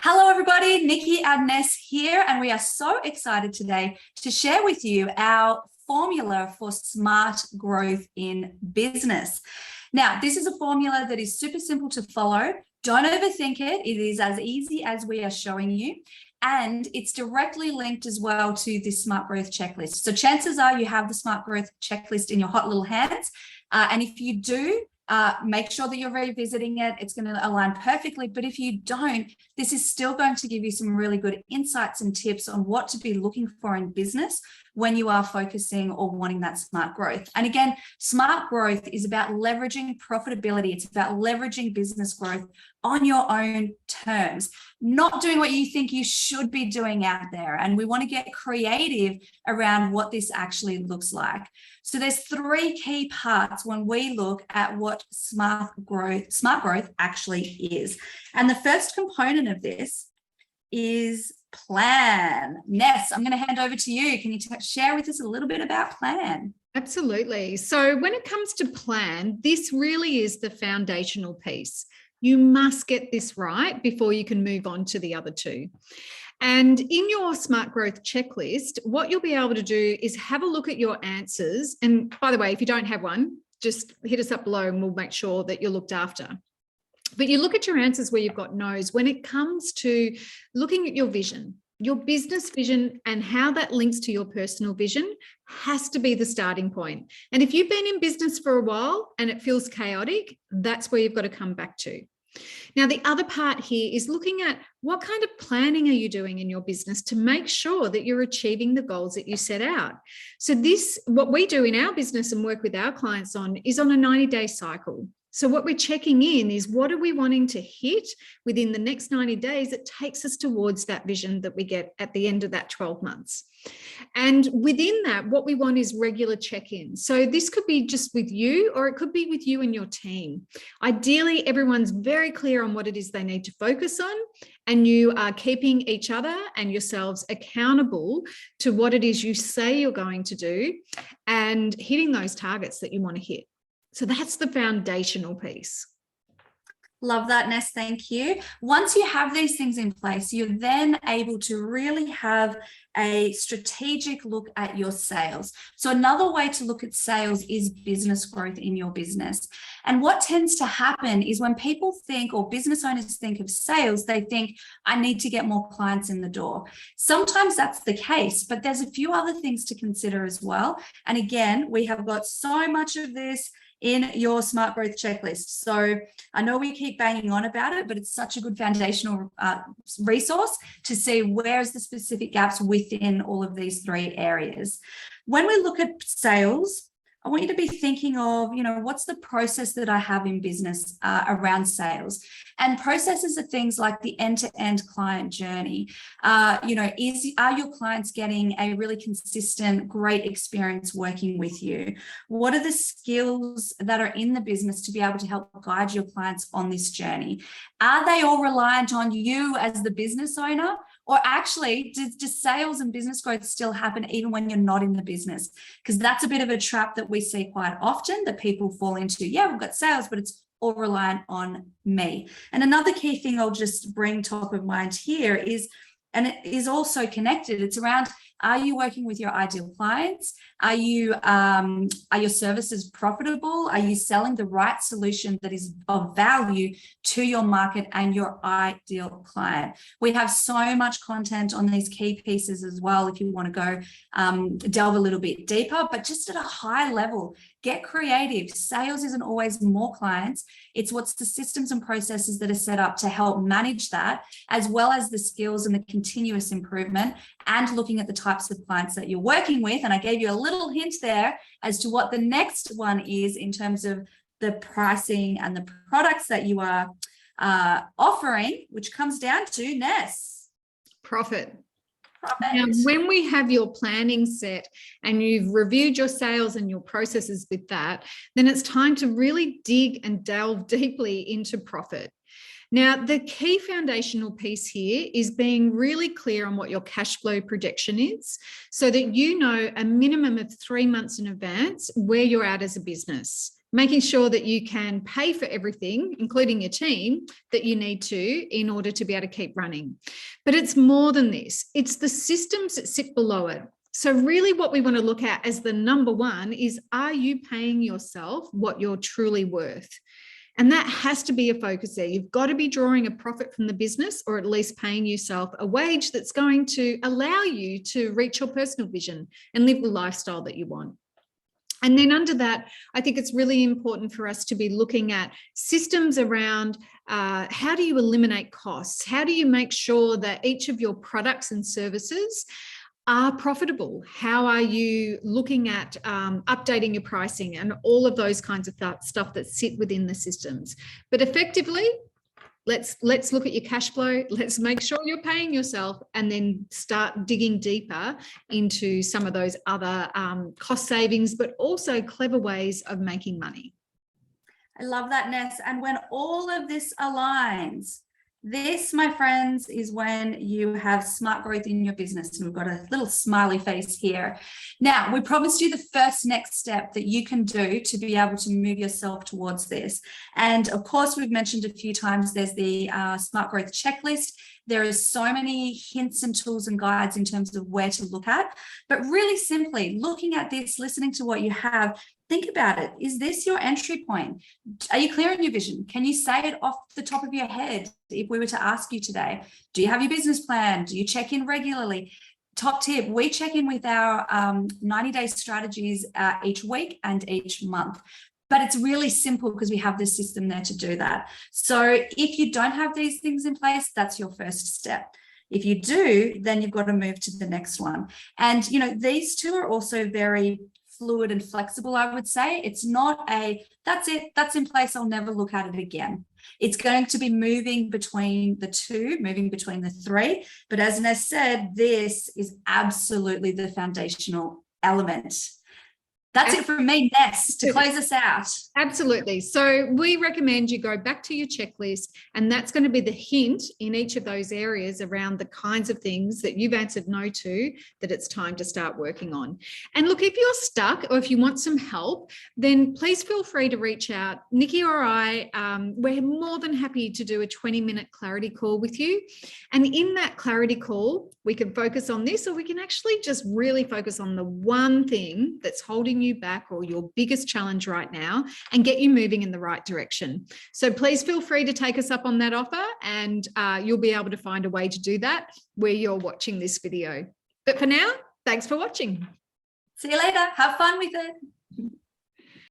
Hello, everybody. Nikki and Ness here, and we are so excited today to share with you our formula for smart growth in business. Now, this is a formula that is super simple to follow. Don't overthink it. It is as easy as we are showing you. And it's directly linked as well to the Smart Growth Checklist. So chances are you have the Smart Growth Checklist in your hot little hands. And if you do, make sure that you're revisiting it. It's going to align perfectly. But if you don't, this is still going to give you some really good insights and tips on what to be looking for in business when you are focusing or wanting that smart growth. And again, smart growth is about leveraging profitability. It's about leveraging business growth on your own terms, not doing what you think you should be doing out there. And we want to get creative around what this actually looks like. So there's three key parts when we look at what smart growth actually is. And the first component of this is plan. Ness, I'm going to hand over to you. Can you share with us a little bit about plan? Absolutely. So when it comes to plan, this really is the foundational piece. You must get this right before you can move on to the other two. And in your Smart Growth Checklist, what you'll be able to do is have a look at your answers. And by the way, if you don't have one, just hit us up below and we'll make sure that you're looked after. But you look at your answers where you've got no's when it comes to looking at your vision. Your business vision and how that links to your personal vision has to be the starting point. And if you've been in business for a while and it feels chaotic, that's where you've got to come back to. Now, the other part here is looking at what kind of planning are you doing in your business to make sure that you're achieving the goals that you set out. So what we do in our business and work with our clients on is on a 90-day cycle. So what we're checking in is what are we wanting to hit within the next 90 days that takes us towards that vision that we get at the end of that 12 months. And within that, what we want is regular check-ins. So this could be just with you, or it could be with you and your team. Ideally, everyone's very clear on what it is they need to focus on, and you are keeping each other and yourselves accountable to what it is you say you're going to do and hitting those targets that you want to hit. So that's the foundational piece. Love that, Ness. Thank you. Once you have these things in place, you're then able to really have a strategic look at your sales. So another way to look at sales is business growth in your business. And what tends to happen is when people think, or business owners think of sales, they think, I need to get more clients in the door. Sometimes that's the case, but there's a few other things to consider as well. And again, we have got so much of this in your Smart Growth Checklist. So I know we keep banging on about it, but it's such a good foundational resource to see where's the specific gaps within all of these three areas. When we look at sales, I want you to be thinking of, what's the process that I have in business around sales? And processes are things like the end-to-end client journey. Are your clients getting a really consistent, great experience working with you? What are the skills that are in the business to be able to help guide your clients on this journey? Are they all reliant on you as the business owner? Or actually, does sales and business growth still happen even when you're not in the business? Because that's a bit of a trap that we see quite often that people fall into. Yeah, we've got sales, but it's all reliant on me. And another key thing I'll just bring top of mind here is, and it is also connected, it's around, are you working with your ideal clients? Are your services profitable? Are you selling the right solution that is of value to your market and your ideal client? We have so much content on these key pieces as well if you want to go delve a little bit deeper, but just at a high level, get creative. Sales isn't always more clients. It's what's the systems and processes that are set up to help manage that, as well as the skills and the continuous improvement and looking at the types of clients that you're working with. And I gave you a little hint there as to what the next one is in terms of the pricing and the products that you are offering, which comes down to Ness. Profit. Now, when we have your planning set and you've reviewed your sales and your processes with that, then it's time to really dig and delve deeply into profit. Now, the key foundational piece here is being really clear on what your cash flow projection is so that you know a minimum of 3 months in advance where you're at as a business. making sure that you can pay for everything, including your team, that you need to in order to be able to keep running. But it's more than this. It's the systems that sit below it. So really what we want to look at as the number one is, are you paying yourself what you're truly worth? And that has to be a focus there. You've got to be drawing a profit from the business, or at least paying yourself a wage that's going to allow you to reach your personal vision and live the lifestyle that you want. And then under that, I think it's really important for us to be looking at systems around how do you eliminate costs? How do you make sure that each of your products and services are profitable? How are you looking at updating your pricing and all of those kinds of stuff that sit within the systems? But effectively, let's look at your cash flow. Let's make sure you're paying yourself, and then start digging deeper into some of those other cost savings, but also clever ways of making money. I love that, Ness. And when all of this aligns, this, my friends, is when you have smart growth in your business. And we've got a little smiley face here. Now, we promised you the first next step that you can do to be able to move yourself towards this. And of course, we've mentioned a few times, there's the smart growth checklist. There is so many hints and tools and guides in terms of where to look at. But really simply looking at this, listening to what you have, think about it. Is this your entry point? Are you clear on your vision? Can you say it off the top of your head? If we were to ask you today, do you have your business plan? Do you check in regularly? Top tip, we check in with our 90-day strategies each week and each month. But it's really simple because we have this system there to do that. So if you don't have these things in place, that's your first step. If you do, then you've got to move to the next one. And, you know, these two are also very fluid and flexible, I would say. It's not a, that's it, that's in place, I'll never look at it again. It's going to be moving between the two, moving between the three. But as Ness said, this is absolutely the foundational element. That's it from me, Ness, to close us out. Absolutely. So we recommend you go back to your checklist, and that's going to be the hint in each of those areas around the kinds of things that you've answered no to, that it's time to start working on. And look, if you're stuck or if you want some help, then please feel free to reach out. Nikki or I, we're more than happy to do a 20-minute clarity call with you. And in that clarity call, we can focus on this, or we can actually just really focus on the one thing that's holding you back, or your biggest challenge right now, and get you moving in the right direction. So please feel free to take us up on that offer, and you'll be able to find a way to do that where you're watching this video. But for now, thanks for watching. See you later. Have fun with it.